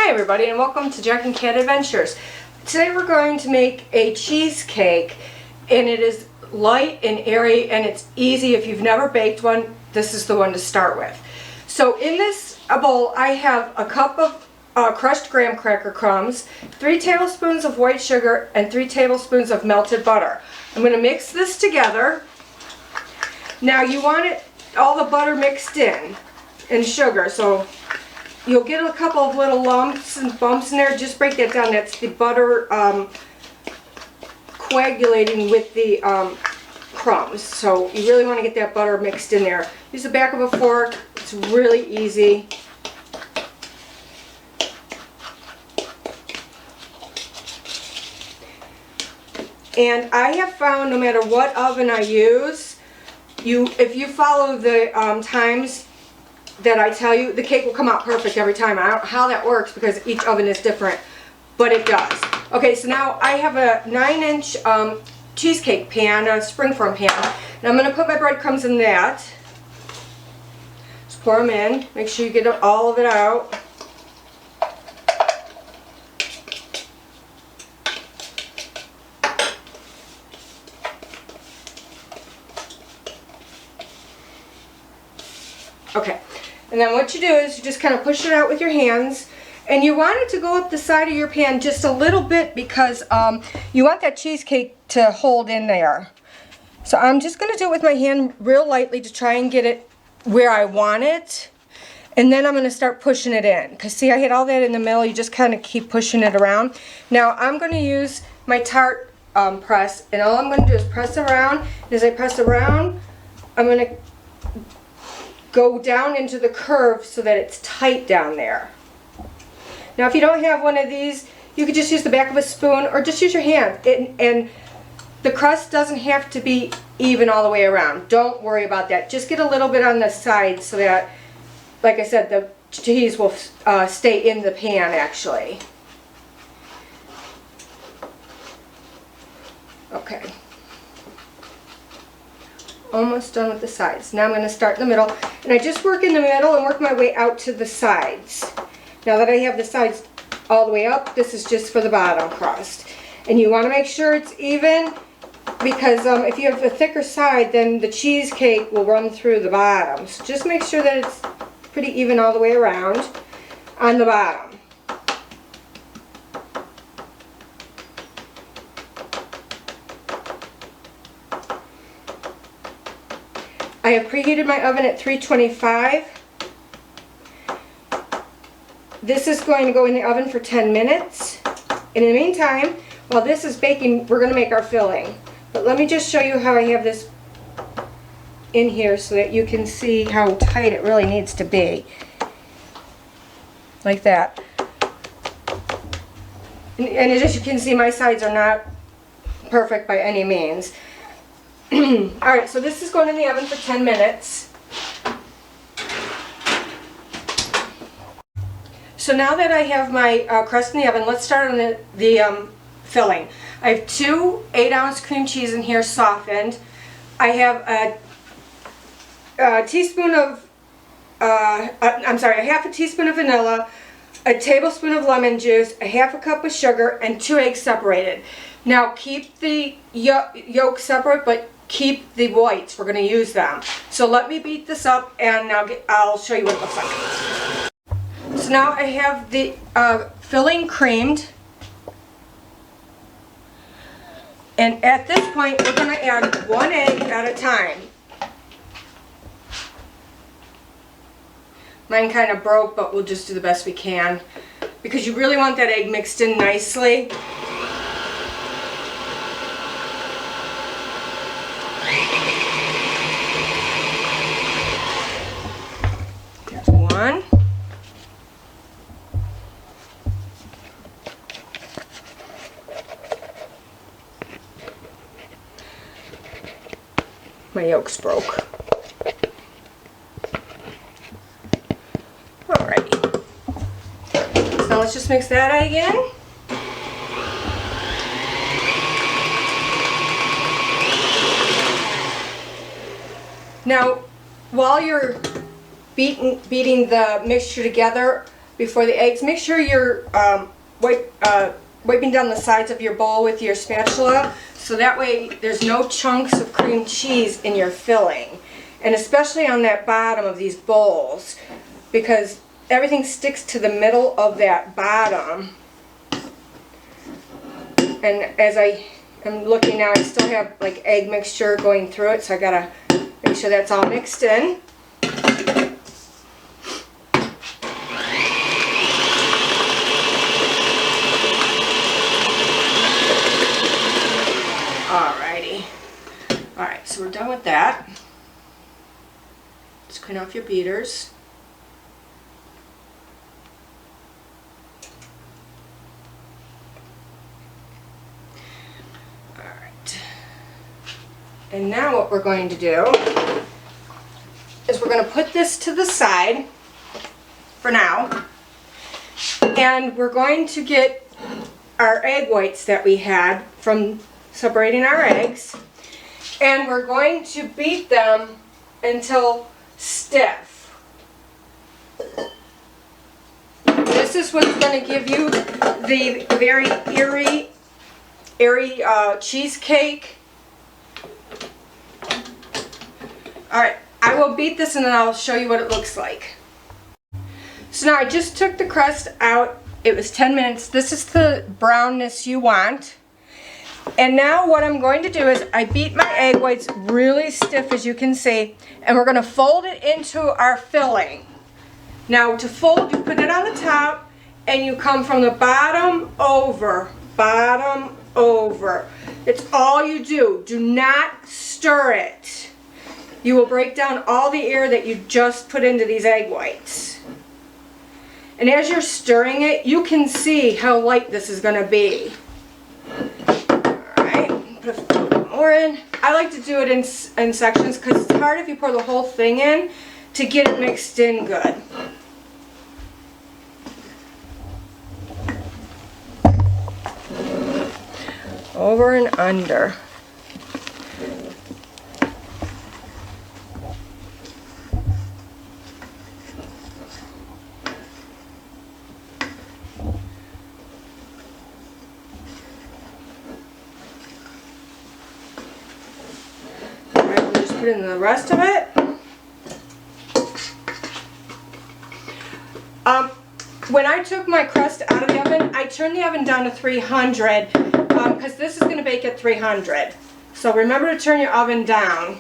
Hi everybody, and welcome to Jack and Cat Adventures. Today we're going to make a cheesecake, and it is light and airy and it's easy. If you've never baked one, this is the one to start with. So in this bowl I have a cup of crushed graham cracker crumbs, 3 tablespoons of white sugar, and 3 tablespoons of melted butter. I'm going to mix this together. Now you want all the butter mixed in and sugar, so you'll get a couple of little lumps and bumps in there. Just break that down. That's the butter coagulating with the crumbs. So you really want to get that butter mixed in there. Use the back of a fork. It's really easy. And I have found no matter what oven I use, if you follow the times that I tell you, the cake will come out perfect every time. I don't know how that works because each oven is different, but it does. Okay, so now I have a 9-inch cheesecake pan, a springform pan, and I'm going to put my breadcrumbs in that. Just pour them in. Make sure you get all of it out. Okay. And then what you do is you just kind of push it out with your hands, and you want it to go up the side of your pan just a little bit because you want that cheesecake to hold in there. So I'm just going to do it with my hand real lightly to try and get it where I want it, and then I'm going to start pushing it in. Because see, I had all that in the middle. You just kind of keep pushing it around. Now I'm going to use my tart press, and all I'm going to do is press around. And as I press around, I'm going to go down into the curve so that it's tight down there. Now if you don't have one of these, you could just use the back of a spoon or just use your hand. And the crust doesn't have to be even all the way around. Don't worry about that. Just get a little bit on the side so that, like I said, the cheese will stay in the pan actually. Okay. Almost done with the sides. Now I'm going to start in the middle, and I just work in the middle and work my way out to the sides. Now that I have the sides all the way up, this is just for the bottom crust. And you want to make sure it's even, because if you have a thicker side, then the cheesecake will run through the bottom. So just make sure that it's pretty even all the way around on the bottom. I have preheated my oven at 325. This is going to go in the oven for 10 minutes. In the meantime, while this is baking, we're going to make our filling. But let me just show you how I have this in here so that you can see how tight it really needs to be. Like that. And as you can see, my sides are not perfect by any means. Alright, so this is going in the oven for 10 minutes. So now that I have my crust in the oven, let's start on the filling. I have 2 8-ounce cream cheese in here softened. I have a teaspoon of, a half a teaspoon of vanilla, a tablespoon of lemon juice, a half a cup of sugar, and 2 eggs separated. Now keep the yolk separate, but keep the whites. We're going to use them. So let me beat this up, and I'll show you what it looks like. So now I have the filling creamed, and at this point we're going to add 1 egg at a time. Mine kind of broke, but we'll just do the best we can because you really want that egg mixed in nicely. There's 1. My yolks broke. Alrighty. So now let's just mix that again. Now, while you're beating the mixture together, before the eggs. Make sure you're wiping down the sides of your bowl with your spatula, so that way there's no chunks of cream cheese in your filling. And especially on that bottom of these bowls, because everything sticks to the middle of that bottom. And as I am looking now, I still have like egg mixture going through it, so I gotta make sure that's all mixed in. Alrighty. Alright, so we're done with that. Just clean off your beaters. Alright. And now what we're going to do is we're going to put this to the side for now. And we're going to get our egg whites that we had from separating our eggs. And we're going to beat them until stiff. This is what's going to give you the very airy cheesecake. Alright, I will beat this and then I'll show you what it looks like. So now I just took the crust out. It was 10 minutes. This is the brownness you want. And now what I'm going to do is I beat my egg whites really stiff, as you can see, and we're going to fold it into our filling. Now to fold, you put it on the top and you come from the bottom over, bottom over. It's all you do. Do not stir it. You will break down all the air that you just put into these egg whites. And as you're stirring it, you can see how light this is going to be. Put a little bit more in. I like to do it in sections because it's hard if you pour the whole thing in to get it mixed in good. Over and under. Put in the rest of it. When I took my crust out of the oven, I turned the oven down to 300 because this is going to bake at 300. So remember to turn your oven down.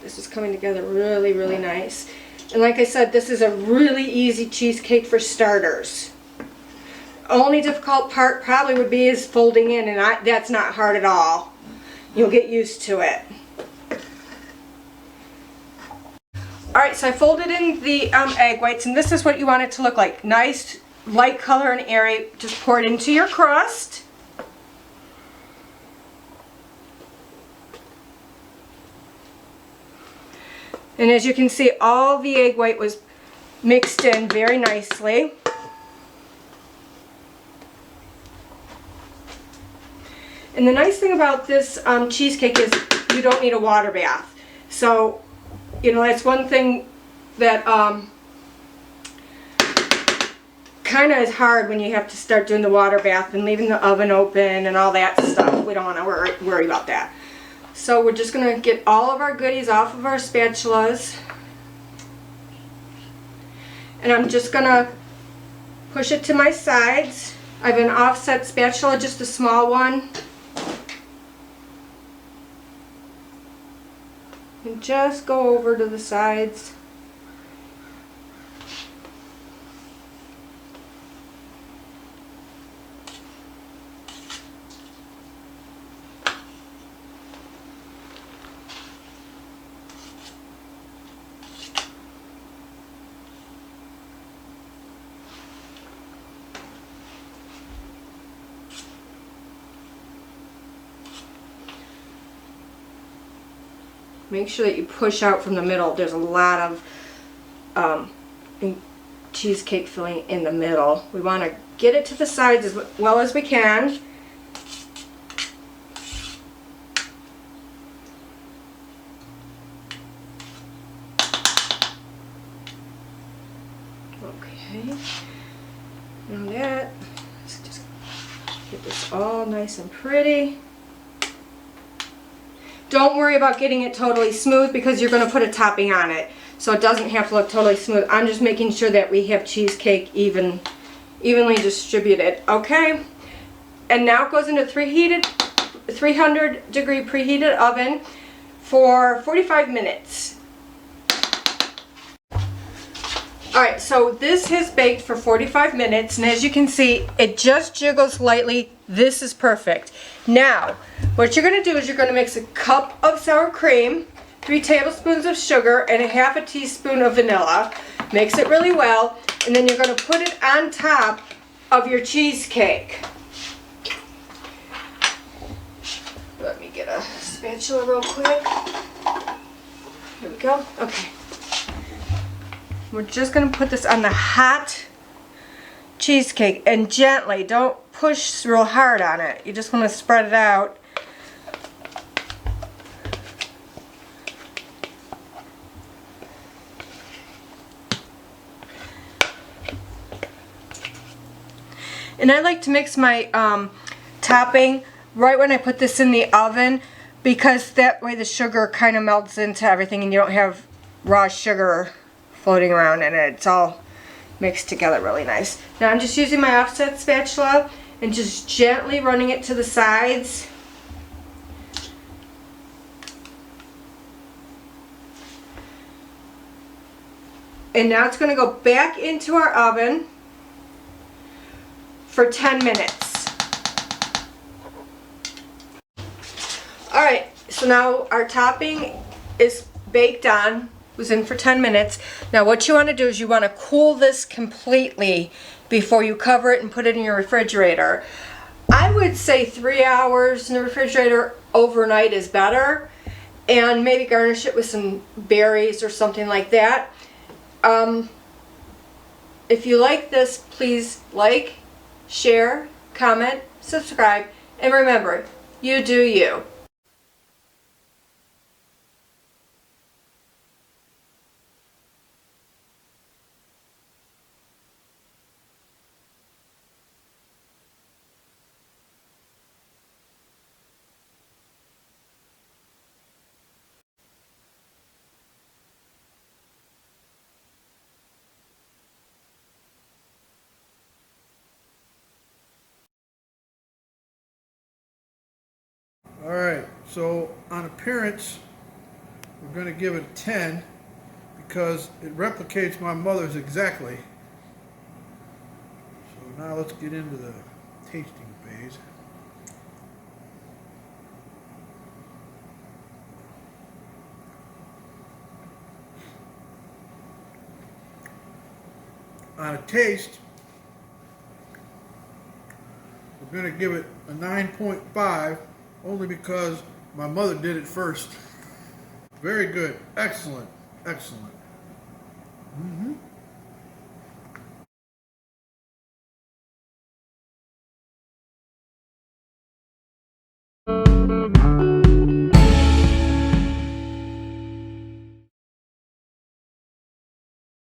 This is coming together really, really nice. And like I said, this is a really easy cheesecake for starters. Only difficult part probably would be is folding in, and that's not hard at all. You'll get used to it. Alright, so I folded in the egg whites, and this is what you want it to look like. Nice, light color and airy. Just pour it into your crust. And as you can see, all the egg white was mixed in very nicely. And the nice thing about this cheesecake is you don't need a water bath. So, you know, that's one thing that kind of is hard when you have to start doing the water bath and leaving the oven open and all that stuff. We don't want to worry about that. So we're just going to get all of our goodies off of our spatulas. And I'm just going to push it to my sides. I have an offset spatula, just a small one. And just go over to the sides. Make sure that you push out from the middle. There's a lot of cheesecake filling in the middle. We want to get it to the sides as well as we can. Okay. Now that, let's just get this all nice and pretty. Don't worry about getting it totally smooth because you're going to put a topping on it. So it doesn't have to look totally smooth. I'm just making sure that we have cheesecake evenly distributed. Okay? And now it goes into 300 degree preheated oven for 45 minutes. Alright, so this has baked for 45 minutes, and as you can see, it just jiggles lightly. This is perfect. Now, what you're going to do is you're going to mix a cup of sour cream, 3 tablespoons of sugar, and a half a teaspoon of vanilla. Mix it really well, and then you're going to put it on top of your cheesecake. Let me get a spatula real quick. Here we go. Okay. We're just going to put this on the hot cheesecake and gently, don't push real hard on it. You just want to spread it out. And I like to mix my topping right when I put this in the oven because that way the sugar kind of melts into everything and you don't have raw sugar floating around in it. It's all mixed together really nice. Now I'm just using my offset spatula and just gently running it to the sides. And now it's going to go back into our oven for 10 minutes. Alright, so now our topping is baked on. Was in for 10 minutes. Now what you want to do is you want to cool this completely before you cover it and put it in your refrigerator. I would say 3 hours in the refrigerator overnight is better, and maybe garnish it with some berries or something like that. If you like this, please like, share, comment, subscribe, and remember, you do you. Alright, so on appearance, we're going to give it a 10 because it replicates my mother's exactly. So now let's get into the tasting phase. On a taste, we're going to give it a 9.5 only because my mother did it first. Very good. Excellent. Excellent.